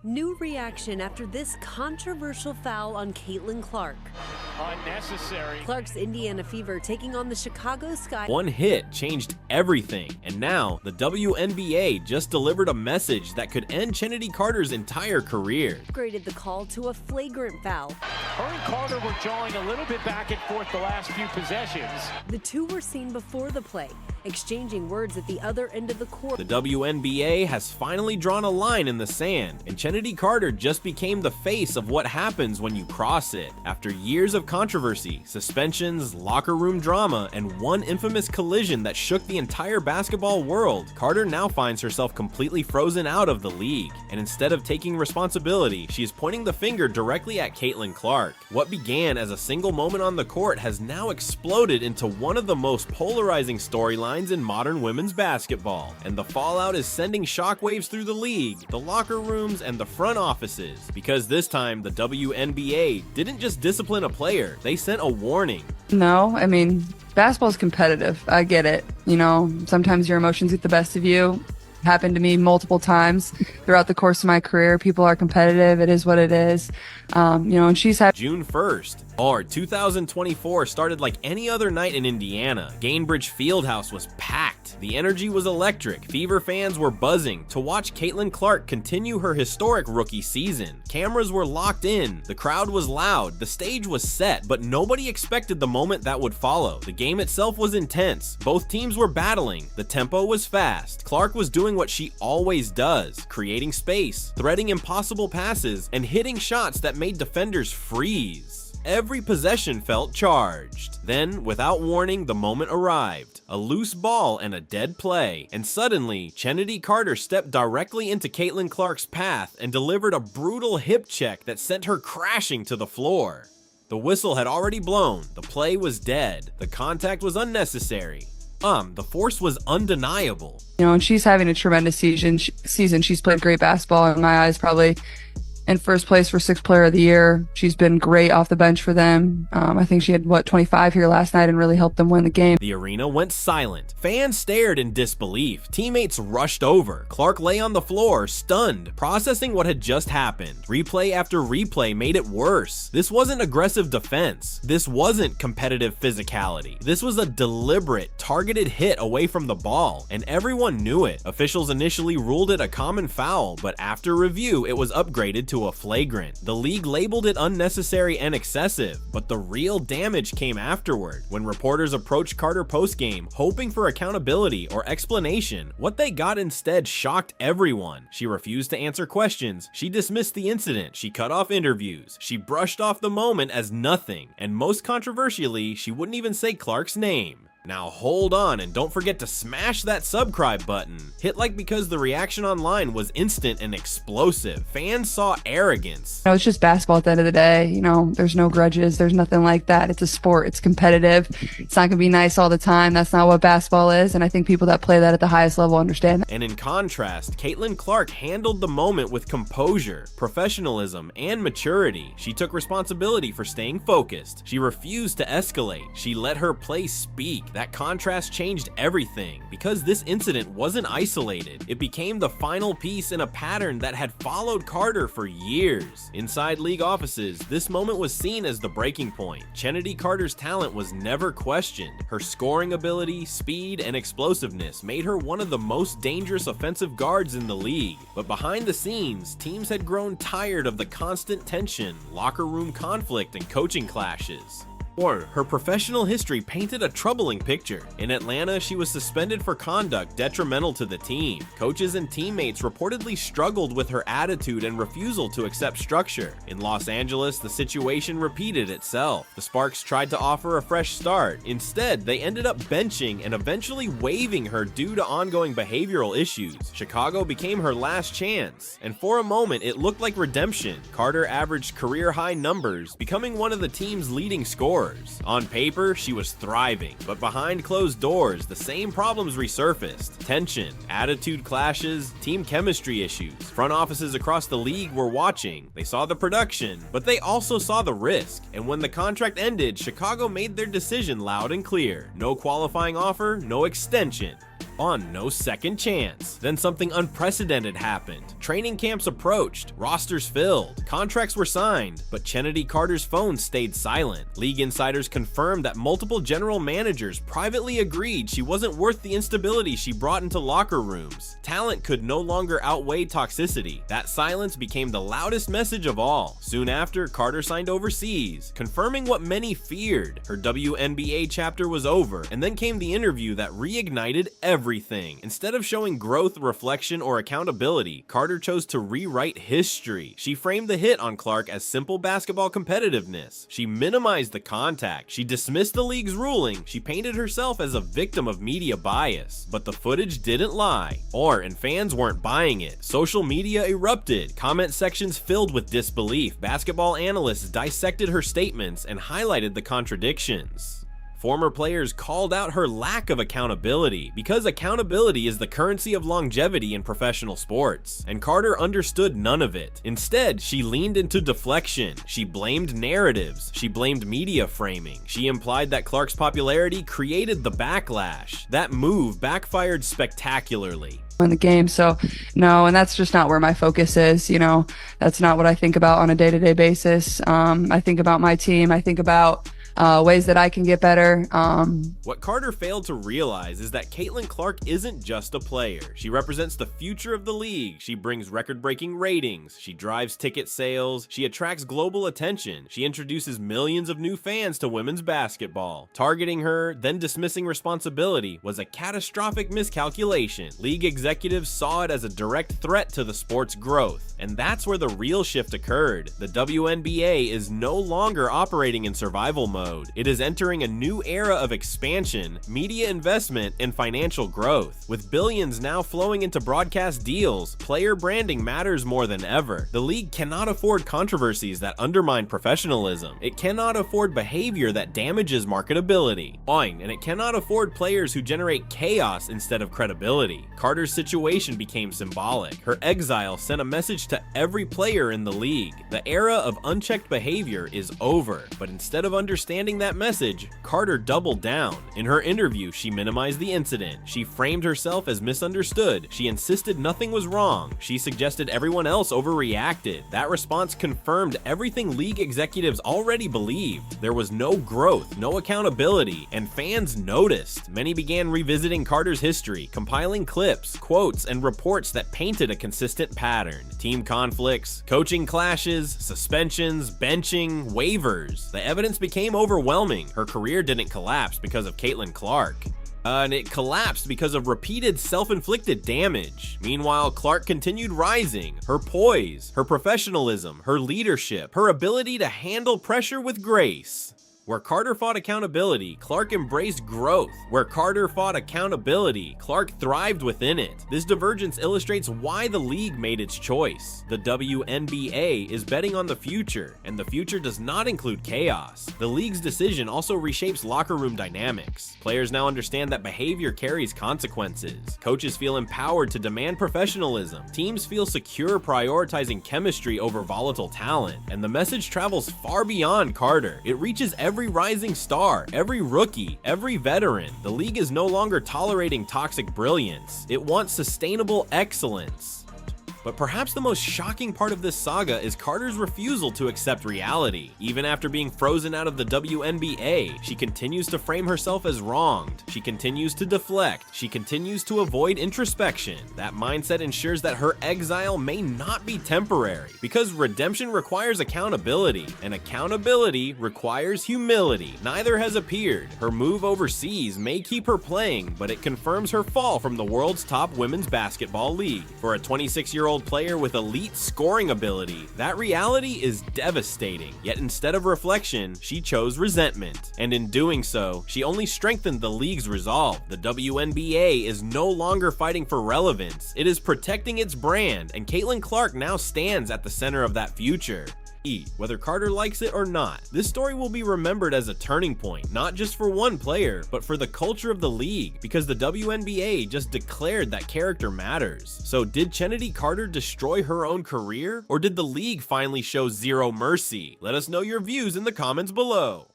New reaction after this controversial foul on Caitlin Clark. Unnecessary. Clark's Indiana Fever taking on the Chicago Sky. One hit changed everything, and now the WNBA just delivered a message that could end Chennedy Carter's entire career. Upgraded the call to a flagrant foul. Her and Carter were jawing a little bit back and forth the last few possessions. The two were seen before the play, exchanging words at the other end of the court. The WNBA has finally drawn a line in the sand, and Chennedy Carter just became the face of what happens when you cross it. After years of controversy, suspensions, locker room drama, and one infamous collision that shook the entire basketball world, Carter now finds herself completely frozen out of the league. And instead of taking responsibility, she is pointing the finger directly at Caitlin Clark. What began as a single moment on the court has now exploded into one of the most polarizing storylines in modern women's basketball. And the fallout is sending shockwaves through the league, the locker rooms, and the front offices. Because this time, the WNBA didn't just discipline a player, they sent a warning. No, I mean, basketball's competitive. I get it. You know, sometimes your emotions get the best of you. Happened to me multiple times throughout the course of my career. People are competitive. It is what it is. And she's had June 1st. Or 2024 started like any other night in Indiana. Gainbridge Fieldhouse was packed. The energy was electric. Fever fans were buzzing to watch Caitlin Clark continue her historic rookie season. Cameras were locked in. The crowd was loud. The stage was set, but nobody expected the moment that would follow. The game itself was intense. Both teams were battling. The tempo was fast. Clark was doing what she always does, creating space, threading impossible passes, and hitting shots that made defenders freeze. Every possession felt charged. Then, without warning, the moment arrived. A loose ball and a dead play. And suddenly, Chennedy Carter stepped directly into Caitlin Clark's path and delivered a brutal hip check that sent her crashing to the floor. The whistle had already blown. The play was dead. The contact was unnecessary. The force was undeniable. and she's having a tremendous season. She's played great basketball in my eyes, probably in first place for 6th player of the year. She's been great off the bench for them. I think she had 25 here last night and really helped them win the game. The arena went silent. Fans stared in disbelief. Teammates rushed over. Clark lay on the floor, stunned, processing what had just happened. Replay after replay made it worse. This wasn't aggressive defense. This wasn't competitive physicality. This was a deliberate, targeted hit away from the ball, and everyone knew it. Officials initially ruled it a common foul, but after review, it was upgraded to a flagrant. The league labeled it unnecessary and excessive, but the real damage came afterward. When reporters approached Carter postgame, hoping for accountability or explanation, what they got instead shocked everyone. She refused to answer questions, she dismissed the incident, she cut off interviews, she brushed off the moment as nothing, and most controversially, she wouldn't even say Clark's name. Now hold on and don't forget to smash that subscribe button. Hit like because the reaction online was instant and explosive. Fans saw arrogance. It's just basketball at the end of the day. There's no grudges. There's nothing like that. It's a sport. It's competitive. It's not going to be nice all the time. That's not what basketball is. And I think people that play that at the highest level understand that. And in contrast, Caitlin Clark handled the moment with composure, professionalism, and maturity. She took responsibility for staying focused. She refused to escalate. She let her play speak. That contrast changed everything, because this incident wasn't isolated. It became the final piece in a pattern that had followed Carter for years. Inside league offices, this moment was seen as the breaking point. Chennedy Carter's talent was never questioned. Her scoring ability, speed, and explosiveness made her one of the most dangerous offensive guards in the league. But behind the scenes, teams had grown tired of the constant tension, locker room conflict, and coaching clashes. Her professional history painted a troubling picture. In Atlanta, she was suspended for conduct detrimental to the team. Coaches and teammates reportedly struggled with her attitude and refusal to accept structure. In Los Angeles, the situation repeated itself. The Sparks tried to offer a fresh start. Instead, they ended up benching and eventually waiving her due to ongoing behavioral issues. Chicago became her last chance, and for a moment, it looked like redemption. Carter averaged career-high numbers, becoming one of the team's leading scorers. On paper, she was thriving, but behind closed doors, the same problems resurfaced. Tension, attitude clashes, team chemistry issues. Front offices across the league were watching. They saw the production, but they also saw the risk. And when the contract ended, Chicago made their decision loud and clear. No qualifying offer, no extension. on no second chance. Then something unprecedented happened. Training camps approached, rosters filled, contracts were signed, but Chennedy Carter's phone stayed silent. League insiders confirmed that multiple general managers privately agreed she wasn't worth the instability she brought into locker rooms. Talent could no longer outweigh toxicity. That silence became the loudest message of all. Soon after, Carter signed overseas, confirming what many feared. Her WNBA chapter was over, and then came the interview that reignited everything. Instead of showing growth, reflection, or accountability, Carter chose to rewrite history. She framed the hit on Clark as simple basketball competitiveness. She minimized the contact. She dismissed the league's ruling. She painted herself as a victim of media bias. But the footage didn't lie, and fans weren't buying it. Social media erupted, comment sections filled with disbelief. Basketball analysts dissected her statements and highlighted the contradictions. Former players called out her lack of accountability, because accountability is the currency of longevity in professional sports, and Carter understood none of it. Instead, she leaned into deflection. She blamed narratives. She blamed media framing. She implied that Clark's popularity created the backlash. That move backfired spectacularly. In the game. So no, and that's just not where my focus is. That's not what I think about on a day-to-day basis. I think about my team. I think about ways that I can get better. What Carter failed to realize is that Caitlin Clark isn't just a player. She represents the future of the league. She brings record-breaking ratings. She drives ticket sales. She attracts global attention. She introduces millions of new fans to women's basketball. Targeting her, then dismissing responsibility, was a catastrophic miscalculation. League executives saw it as a direct threat to the sport's growth, and that's where the real shift occurred. The WNBA is no longer operating in survival mode. It is entering a new era of expansion, media investment, and financial growth. With billions now flowing into broadcast deals, player branding matters more than ever. The league cannot afford controversies that undermine professionalism. It cannot afford behavior that damages marketability. And it cannot afford players who generate chaos instead of credibility. Carter's situation became symbolic. Her exile sent a message to every player in the league. The era of unchecked behavior is over, but instead of understanding that message, Carter doubled down. In her interview, she minimized the incident. She framed herself as misunderstood. She insisted nothing was wrong. She suggested everyone else overreacted. That response confirmed everything league executives already believed. There was no growth, no accountability, and fans noticed. Many began revisiting Carter's history, compiling clips, quotes, and reports that painted a consistent pattern. Team conflicts, coaching clashes, suspensions, benching, waivers. The evidence became overwhelming. Her career didn't collapse because of Caitlin Clark. And it collapsed because of repeated self-inflicted damage. Meanwhile, Clark continued rising. Her poise, her professionalism, her leadership, her ability to handle pressure with grace. Where Carter fought accountability, Clark embraced growth. Where Carter fought accountability, Clark thrived within it. This divergence illustrates why the league made its choice. The WNBA is betting on the future, and the future does not include chaos. The league's decision also reshapes locker room dynamics. Players now understand that behavior carries consequences. Coaches feel empowered to demand professionalism. Teams feel secure prioritizing chemistry over volatile talent. And the message travels far beyond Carter. It reaches every rising star, every rookie, every veteran. The league is no longer tolerating toxic brilliance. It wants sustainable excellence. But perhaps the most shocking part of this saga is Carter's refusal to accept reality. Even after being frozen out of the WNBA, she continues to frame herself as wronged. She continues to deflect. She continues to avoid introspection. That mindset ensures that her exile may not be temporary, because redemption requires accountability, and accountability requires humility. Neither has appeared. Her move overseas may keep her playing, but it confirms her fall from the world's top women's basketball league. For a 26-year-old player with elite scoring ability, that reality is devastating. Yet instead of reflection, she chose resentment. And in doing so, she only strengthened the league's resolve. The WNBA is no longer fighting for relevance. It is protecting its brand, and Caitlin Clark now stands at the center of that future. Whether Carter likes it or not, this story will be remembered as a turning point, not just for one player, but for the culture of the league, because the WNBA just declared that character matters. So did Chennedy Carter destroy her own career? Or did the league finally show zero mercy? Let us know your views in the comments below.